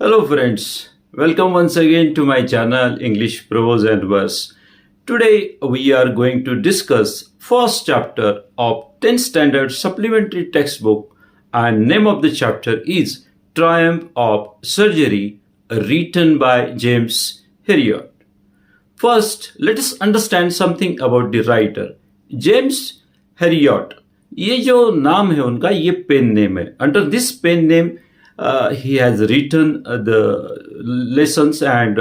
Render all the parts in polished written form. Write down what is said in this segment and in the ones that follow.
Hello friends, welcome once again to my channel English Prose and Verse. Today we are going to discuss first chapter of 10th standard supplementary textbook and name of the chapter is Triumph of Surgery written by James Herriot. First, let us understand something about the writer. James Herriot. ये जो नाम है उनका ये pen name है. Under this pen name he has written the lessons and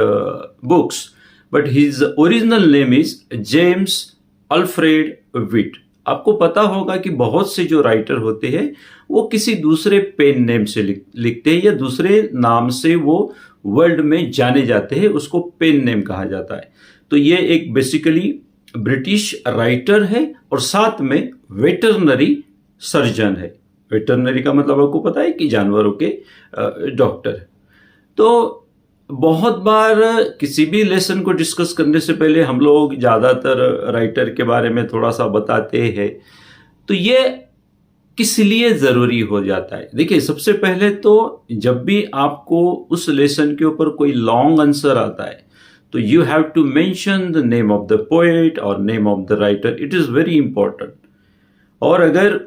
books, but his original name is James Alfred Witt. आपको पता होगा कि बहुत से जो राइटर होते हैं वो किसी दूसरे पेन नेम से लिखते हैं या दूसरे नाम से वो वर्ल्ड में जाने जाते हैं, उसको पेन नेम कहा जाता है. तो ये एक बेसिकली ब्रिटिश राइटर है और साथ में वेटरनरी सर्जन है. वेटरनरी का मतलब आपको पता है कि जानवरों के डॉक्टर. तो बहुत बार किसी भी लेसन को डिस्कस करने से पहले हम लोग ज़्यादातर राइटर के बारे में थोड़ा सा बताते हैं. तो ये किस लिए ज़रूरी हो जाता है? देखिए, सबसे पहले तो जब भी आपको उस लेसन के ऊपर कोई लॉन्ग आंसर आता है तो you have to mention the name of the poet और name of the writer. It is very important. और अगर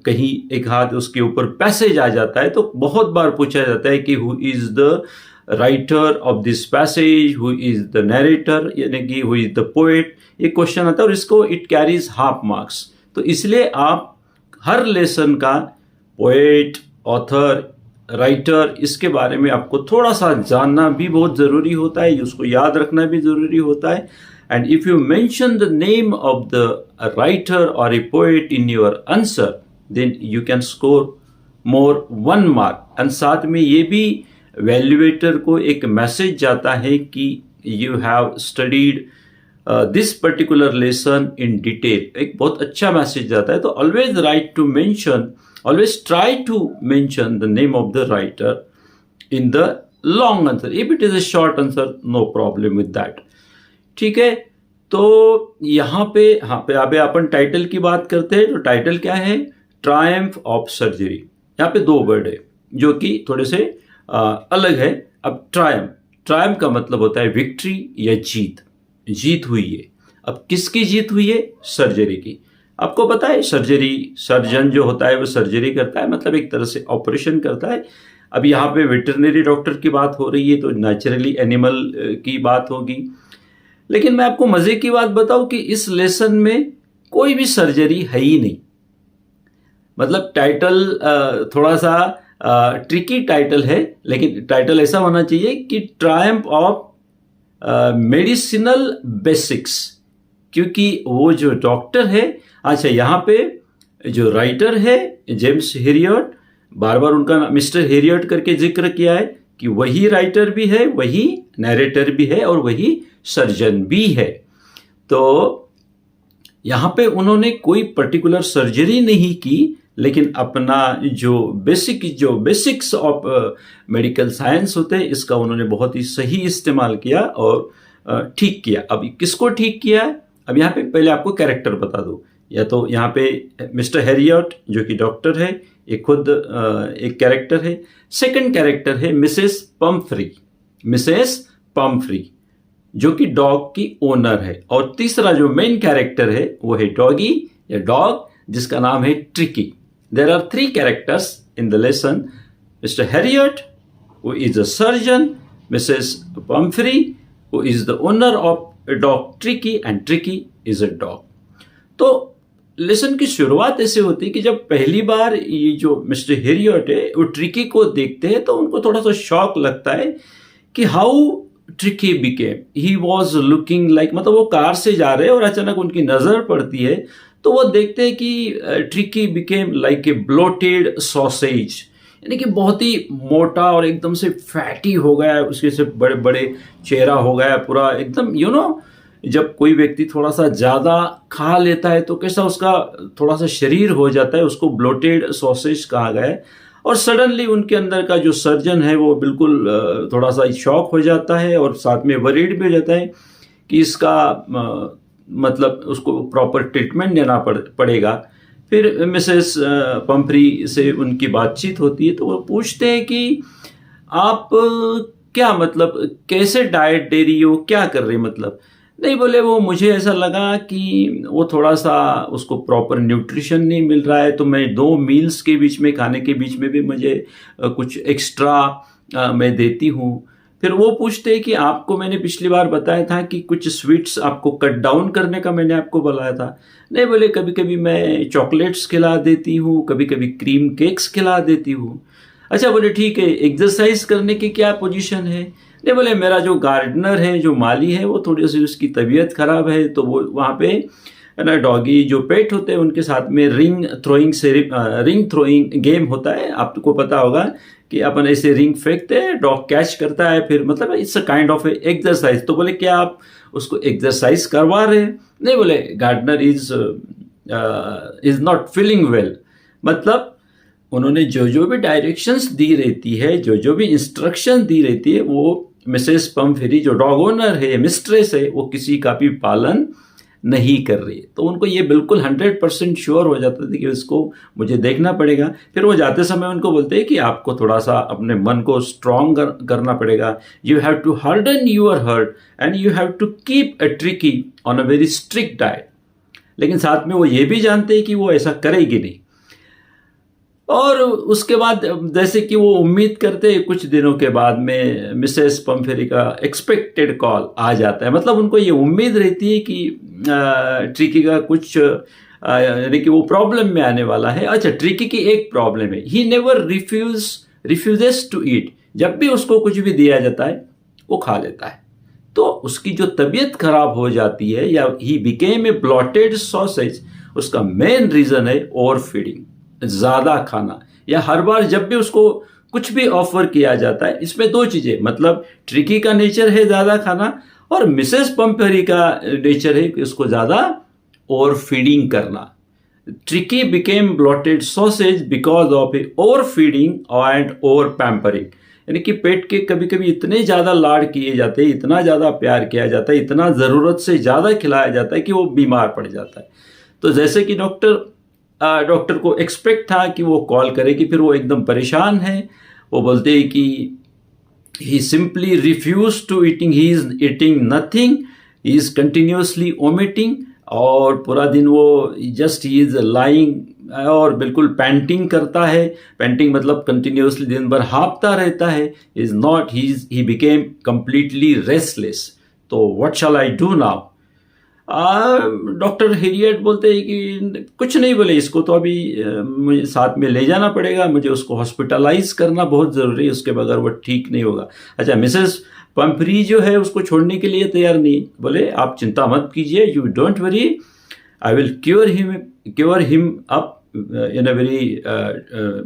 कहीं एक हाथ उसके ऊपर पैसेज आ जाता है तो बहुत बार पूछा जाता है कि who is the writer of this passage, who is the narrator, यानी कि हु इज द पोएट. ये क्वेश्चन आता है और इसको इट कैरीज हाफ मार्क्स. तो इसलिए आप हर लेसन का पोएट, ऑथर, राइटर, इसके बारे में आपको थोड़ा सा जानना भी बहुत ज़रूरी होता है, उसको याद रखना भी ज़रूरी होता है. And if you mention the name of the writer or a poet in your answer, then you can score more 1 mark. And साथ में ये भी वैल्यूएटर को एक मैसेज जाता है कि you have studied this particular lesson in detail. एक बहुत अच्छा मैसेज जाता है. तो always try to mention the name of the writer in the long answer. If it is a short answer, no problem with that. ठीक है. तो यहाँ पे अभी अपन टाइटल की बात करते हैं. तो टाइटल क्या है? Triumph of surgery. यहाँ पे 2 वर्ड है जो कि थोड़े से अलग है. अब ट्रायम्फ का मतलब होता है विक्ट्री या जीत हुई है. अब किसकी जीत हुई है? सर्जरी की. आपको पता है सर्जन जो होता है वो सर्जरी करता है, मतलब एक तरह से ऑपरेशन करता है. अब यहाँ पे वेटरनरी डॉक्टर की बात हो रही है तो नेचुरली एनिमल की बात होगी. लेकिन मैं आपको मजे की बात बताऊं कि इस लेसन में कोई भी सर्जरी है ही नहीं. मतलब टाइटल थोड़ा सा ट्रिकी टाइटल है, लेकिन टाइटल ऐसा होना चाहिए कि ट्रायम्फ ऑफ मेडिसिनल बेसिक्स, क्योंकि वो जो डॉक्टर है. अच्छा, यहाँ पे जो राइटर है जेम्स हेरियट, बार बार उनका मिस्टर हेरियट करके जिक्र किया है कि वही राइटर भी है, वही नरेटर भी है और वही सर्जन भी है. तो यहाँ पे उन्होंने कोई पर्टिकुलर सर्जरी नहीं की, लेकिन अपना जो बेसिक्स ऑफ मेडिकल साइंस होते हैं इसका उन्होंने बहुत ही सही इस्तेमाल किया और ठीक किया. अब किसको ठीक किया है? अब यहाँ पे पहले आपको कैरेक्टर बता दो. या तो यहाँ पे मिस्टर हेरियट जो कि डॉक्टर है, ये खुद एक कैरेक्टर है. सेकंड कैरेक्टर है मिसेस पम्फ्री जो कि डॉग की ओनर है. और तीसरा जो मेन कैरेक्टर है वो है डॉगी या डॉग, जिसका नाम है Tricki. There are 3 characters in the lesson. Mr Herriot who is a surgeon, Mrs Pumphrey who is the owner of dog Tricki, and Tricki is a dog. तो lesson की शुरुआत ऐसे होती है कि जब पहली बार ये जो मिस्टर हेरियट है वो ट्रिकी को देखते हैं तो उनको थोड़ा सा शॉक लगता है कि how tricky became. He was looking like, मतलब वो कार से जा रहे हैं और अचानक उनकी नजर पड़ती है तो वो देखते हैं कि tricky became like a bloated sausage, यानी कि बहुत ही मोटा और एकदम से फैटी हो गया है. उसके से बड़े बड़े चेहरा हो गया पूरा एकदम. जब कोई व्यक्ति थोड़ा सा ज़्यादा खा लेता है तो कैसा उसका थोड़ा सा शरीर हो जाता है, उसको ब्लोटेड सॉसेज कहा गया है. और सडनली उनके अंदर का जो सर्जन है वो बिल्कुल थोड़ा सा शॉक हो जाता है और साथ में वरीड भी हो जाता है कि इसका मतलब उसको प्रॉपर ट्रीटमेंट देना पड़ेगा. फिर मिसेस पंपरी से उनकी बातचीत होती है तो वो पूछते हैं कि आप क्या मतलब कैसे डाइट दे रही हो, क्या कर रही मतलब? नहीं, बोले वो मुझे ऐसा लगा कि वो थोड़ा सा उसको प्रॉपर न्यूट्रिशन नहीं मिल रहा है, तो मैं 2 मील्स के बीच में, खाने के बीच में भी मुझे कुछ एक्स्ट्रा मैं देती हूँ। फिर वो पूछते हैं कि आपको मैंने पिछली बार बताया था कि कुछ स्वीट्स आपको कट डाउन करने का मैंने आपको बताया था। नहीं, बोले कभी कभी मैं चॉकलेट्स खिला देती हूँ, कभी कभी क्रीम केक्स खिला देती हूँ। अच्छा, बोले ठीक है, एक्सरसाइज करने की क्या पोजीशन है? नहीं, बोले मेरा जो गार्डनर है, जो माली है, वो थोड़ी सी उसकी तबीयत खराब है, तो वो वहाँ पे है ना, डॉगी जो पेट होते हैं उनके साथ में रिंग थ्रोइंग गेम होता है। आपको पता होगा कि अपन ऐसे रिंग फेंकते हैं, डॉग कैच करता है, फिर मतलब it's a kind of exercise. तो बोले क्या आप उसको एक्सरसाइज करवा रहे हैं? नहीं, बोले gardener is not feeling well. मतलब उन्होंने जो जो भी डायरेक्शंस दी रहती है, जो जो भी इंस्ट्रक्शन दी रहती है, वो मिसेस पम्फेरी जो डॉग ओनर है, मिस्ट्रेस है, वो किसी का भी पालन नहीं कर रही। तो उनको ये बिल्कुल 100% श्योर हो जाता था कि इसको मुझे देखना पड़ेगा। फिर वो जाते समय उनको बोलते हैं कि आपको थोड़ा सा अपने मन को स्ट्रॉन्ग करना पड़ेगा। You have to harden your heart and you have to keep a Tricki on a very strict diet. लेकिन साथ में वो ये भी जानते हैं कि वो ऐसा करेगी नहीं। और उसके बाद जैसे कि वो उम्मीद करते हैं, कुछ दिनों के बाद में मिसेस पम्फेरी का एक्सपेक्टेड कॉल आ जाता है। मतलब उनको ये उम्मीद रहती है कि ट्रिकी का कुछ यानी कि वो प्रॉब्लम में आने वाला है। अच्छा, ट्रिकी की एक प्रॉब्लम है, he never refuses to eat. जब भी उसको कुछ भी दिया जाता है वो खा लेता है। तो उसकी जो तबीयत खराब हो जाती है, या he became a blotted sausage, उसका मेन रीजन है ओवर फीडिंग, ज्यादा खाना। या हर बार जब भी उसको कुछ भी ऑफर किया जाता है, इसमें 2 चीजें, मतलब ट्रिकी का नेचर है ज्यादा खाना, और मिसेस पम्फेरी का नेचर है कि उसको ज्यादा ओवर फीडिंग करना। Tricky became blotted sausage because of A over feeding and over pampering. यानी कि पेट के कभी कभी इतने ज्यादा लाड किए जाते हैं, इतना ज्यादा प्यार किया जाता है, इतना जरूरत से ज्यादा खिलाया जाता है कि वो बीमार पड़ जाता है। तो जैसे कि डॉक्टर को एक्सपेक्ट था कि वो कॉल करेगी, फिर वो एकदम परेशान है। वो बोलते हैं कि he simply refuse to eating, he is eating nothing, he is continuously omitting, और पूरा दिन वो जस्ट ही इज लाइंग और बिल्कुल पैंटिंग करता है। पैंटिंग मतलब कंटिन्यूसली दिन भर हाँफता रहता है। Is not he became completely restless. तो what shall I do now? Doctor Herriot बोलते हैं कि कुछ नहीं, बोले इसको तो अभी मुझे साथ में ले जाना पड़ेगा, मुझे उसको हॉस्पिटलाइज करना बहुत ज़रूरी है, उसके बगैर वो ठीक नहीं होगा। अच्छा, मिसेस पम्फरी जो है उसको छोड़ने के लिए तैयार नहीं। बोले आप चिंता मत कीजिए, you don't worry, I will cure him up in a very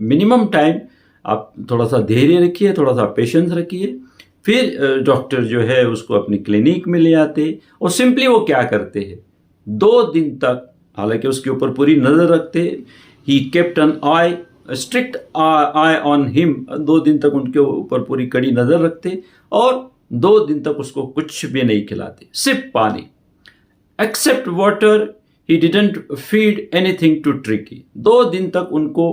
minimum time. आप थोड़ा सा धैर्य रखिए, थोड़ा सा पेशेंस रखिए। फिर डॉक्टर जो है उसको अपनी क्लिनिक में ले आते, और सिंपली वो क्या करते हैं, 2 दिन तक, हालांकि उसके ऊपर पूरी नजर रखते, he kept an eye strict eye on him. 2 दिन तक उनके ऊपर पूरी कड़ी नजर रखते, और 2 दिन तक उसको कुछ भी नहीं खिलाते, सिर्फ पानी, except water. He didn't feed anything to Tricki. 2 दिन तक उनको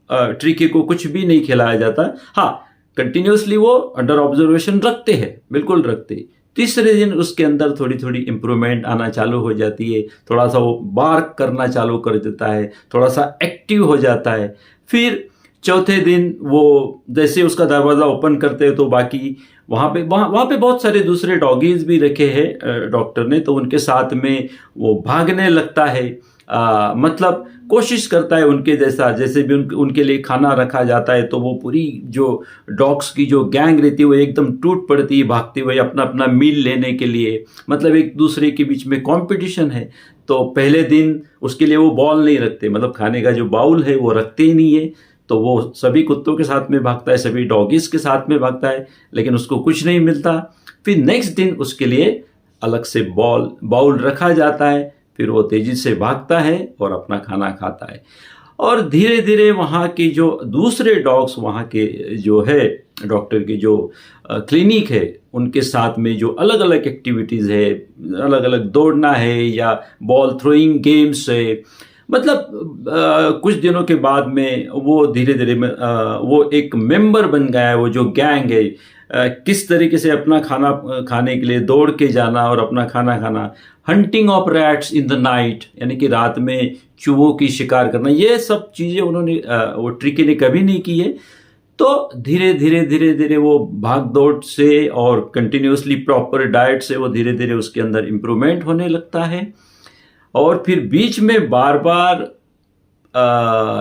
ट्रिकी को कुछ भी नहीं खिलाया जाता। हाँ, कंटिन्यूसली वो अंडर ऑब्जर्वेशन रखते हैं, बिल्कुल रखते हैं। तीसरे दिन उसके अंदर थोड़ी थोड़ी इंप्रूवमेंट आना चालू हो जाती है, थोड़ा सा वो बार्क करना चालू कर देता है, थोड़ा सा एक्टिव हो जाता है। फिर चौथे दिन वो जैसे उसका दरवाज़ा ओपन करते हैं, तो बाकी वहाँ पे बहुत सारे दूसरे डॉगीज भी रखे हैं डॉक्टर ने, तो उनके साथ में वो भागने लगता है। मतलब कोशिश करता है उनके जैसा, जैसे भी उनके लिए खाना रखा जाता है, तो वो पूरी जो डॉग्स की जो गैंग रहती है वो एकदम टूट पड़ती है भागते हुए अपना अपना मील लेने के लिए। मतलब एक दूसरे के बीच में कंपटीशन है। तो पहले दिन उसके लिए वो बॉल नहीं रखते, मतलब खाने का जो बाउल है वो रखते ही नहीं है। तो वो सभी कुत्तों के साथ में भागता है, सभी डॉगीज के साथ में भागता है, लेकिन उसको कुछ नहीं मिलता। फिर नेक्स्ट दिन उसके लिए अलग से बाउल रखा जाता है, फिर वो तेजी से भागता है और अपना खाना खाता है। और धीरे धीरे वहाँ के जो दूसरे डॉग्स, वहाँ के जो है डॉक्टर की जो क्लिनिक है, उनके साथ में जो अलग अलग एक्टिविटीज़ है, अलग अलग दौड़ना है या बॉल थ्रोइंग गेम्स है, मतलब कुछ दिनों के बाद में वो धीरे धीरे वो एक मेंबर बन गया है, वो जो गैंग है, किस तरीके से अपना खाना खाने के लिए दौड़ के जाना और अपना खाना खाना, hunting of rats in the night, यानी कि रात में चूहों की शिकार करना, ये सब चीज़ें उन्होंने वो ट्रिकी ने कभी नहीं की है। तो धीरे धीरे धीरे धीरे वो भाग दौड़ से और कंटिन्यूसली प्रॉपर डाइट से वो धीरे धीरे उसके अंदर इम्प्रूवमेंट होने लगता है। और फिर बीच में बार बार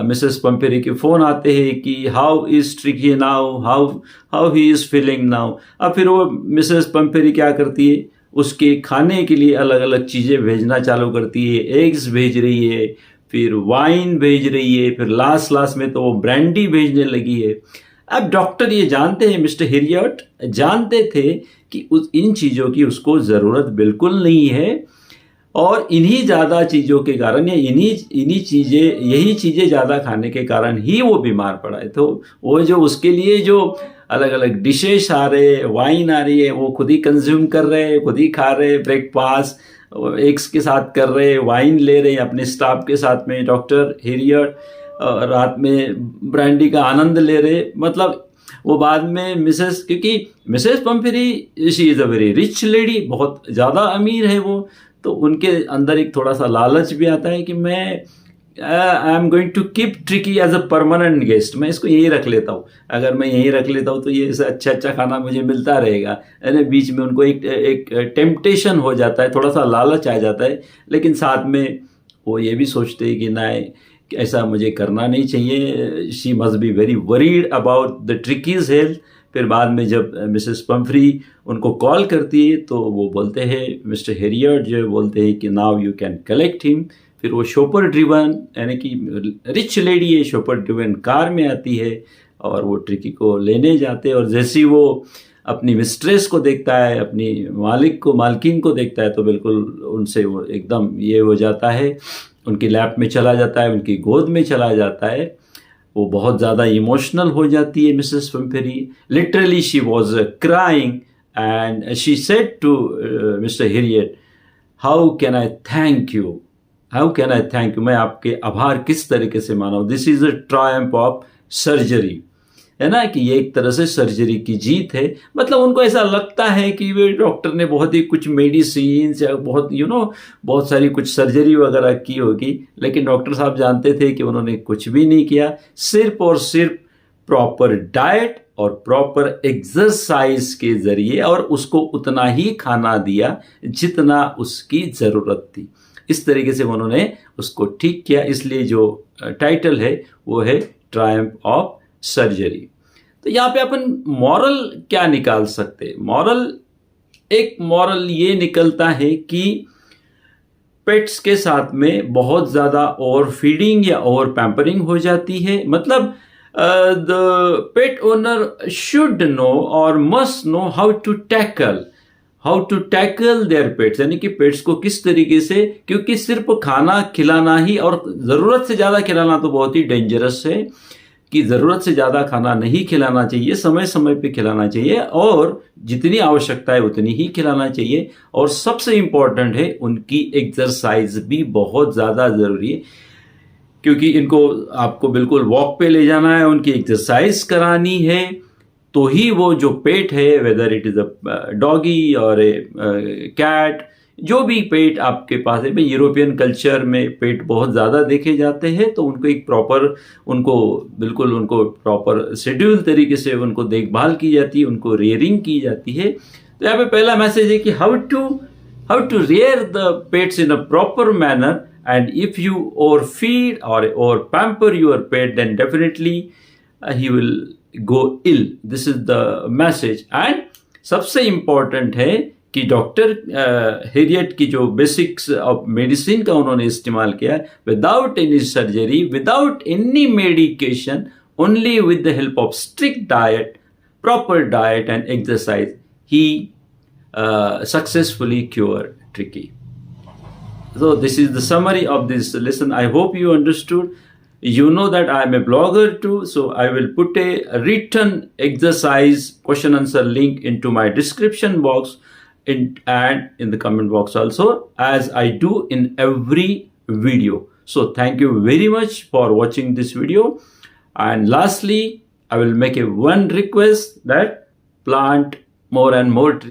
मिसेस पंपेरी के फ़ोन आते हैं कि how is tricky now, how he is feeling now. अब फिर वो मिसेस पंपेरी क्या करती है, उसके खाने के लिए अलग अलग चीज़ें भेजना चालू करती है, एग्स भेज रही है, फिर वाइन भेज रही है, फिर लास्ट में तो वो ब्रांडी भेजने लगी है। अब डॉक्टर ये जानते हैं, मिस्टर हेरियट जानते थे कि इन चीज़ों की उसको ज़रूरत बिल्कुल नहीं है, और इन्हीं ज़्यादा चीज़ों के कारण या यही चीज़ें ज़्यादा खाने के कारण ही वो बीमार पड़ा है। तो वो जो उसके लिए जो अलग अलग डिशेस आ रहे, वाइन आ रही है, वो खुद ही कंज्यूम कर रहे, खुद ही खा रहे, ब्रेकफास्ट एग्स के साथ कर रहे, वाइन ले रहे अपने स्टाफ के साथ में, डॉक्टर हेरियट रात में ब्रांडी का आनंद ले रहे। मतलब वो बाद में क्योंकि Mrs Pumphrey she is a very rich lady, बहुत ज़्यादा अमीर है वो, तो उनके अंदर एक थोड़ा सा लालच भी आता है कि मैं I am going to keep Tricki as a permanent guest, मैं इसको यहीं रख लेता हूँ, अगर मैं यहीं रख लेता हूँ तो ये अच्छा खाना मुझे मिलता रहेगा। यानी बीच में उनको एक टेम्पटेशन हो जाता है, थोड़ा सा लालच आ जाता है, लेकिन साथ में वो ये भी सोचते हैं कि ना ऐसा मुझे करना नहीं चाहिए। She must be very worried about the ट्रिकीज health. फिर बाद में जब मिसेस पंफ्री उनको कॉल करती है तो वो बोलते हैं, मिस्टर हेरियट जो बोलते हैं कि now you can collect him. फिर वो शोपर ड्रिवन, यानी कि रिच लेडी है, शोपर ड्रिवन कार में आती है और वो ट्रिकी को लेने जाते हैं। और जैसे ही वो अपनी मिस्ट्रेस को देखता है, अपनी मालकिन को देखता है, तो बिल्कुल उनसे वो एकदम ये हो जाता है, उनकी लैप में चला जाता है, उनकी गोद में चला जाता है। वो बहुत ज़्यादा इमोशनल हो जाती है Mrs Pumphrey, literally she was crying and she said to Mr Herriot, how can I thank you, मैं आपके आभार किस तरीके से मानाऊँ, this is a triumph of surgery, है ना, कि ये एक तरह से सर्जरी की जीत है। मतलब उनको ऐसा लगता है कि वे डॉक्टर ने बहुत ही कुछ मेडिसिन या बहुत सारी कुछ सर्जरी वगैरह की होगी, लेकिन डॉक्टर साहब जानते थे कि उन्होंने कुछ भी नहीं किया, सिर्फ और सिर्फ प्रॉपर डाइट और प्रॉपर एक्सरसाइज के जरिए, और उसको उतना ही खाना दिया जितना उसकी ज़रूरत थी। इस तरीके से उन्होंने उसको ठीक किया, इसलिए जो टाइटल है वो है ट्रायम्फ ऑफ सर्जरी। तो यहाँ पे अपन मॉरल क्या निकाल सकते हैं? मॉरल ये निकलता है कि पेट्स के साथ में बहुत ज़्यादा ओवर फीडिंग या ओवर पैम्परिंग हो जाती है। मतलब the pet owner should know और must know how to tackle their pets, यानी कि पेट्स को किस तरीके से, क्योंकि सिर्फ खाना खिलाना ही और ज़रूरत से ज़्यादा खिलाना तो बहुत ही डेंजरस है, कि ज़रूरत से ज़्यादा खाना नहीं खिलाना चाहिए, समय समय पे खिलाना चाहिए, और जितनी आवश्यकता है उतनी ही खिलाना चाहिए। और सबसे इम्पॉर्टेंट है, उनकी एक्सरसाइज भी बहुत ज़्यादा ज़रूरी है, क्योंकि इनको आपको बिल्कुल वॉक पे ले जाना है, उनकी एक्सरसाइज करानी है, तो ही वो जो पेट है, whether it is a doggy और ए कैट, जो भी पेट आपके पास है, भाई यूरोपियन कल्चर में पेट बहुत ज़्यादा देखे जाते हैं, तो उनको उनको प्रॉपर शेड्यूल तरीके से उनको देखभाल की जाती है, उनको रेयरिंग की जाती है। तो यहाँ पे पहला मैसेज है कि how to rear the pets in a proper manner, and if you over feed और over pamper your pet, then definitely he will go ill. This is the message. And सबसे इम्पॉर्टेंट है कि doctor Harriet की जो basics of medicine का उन्होंने इस्तेमाल किया, without any surgery, without any medication, only with the help of strict diet, proper diet and exercise, he successfully cured Tricky. So this is the summary of this lesson. I hope you understood. You know that I am a blogger too, so I will put a written exercise question answer link into my description box and in the comment box also, as I do in every video. So thank you very much for watching this video. And lastly, I will make a one request that plant more and more trees.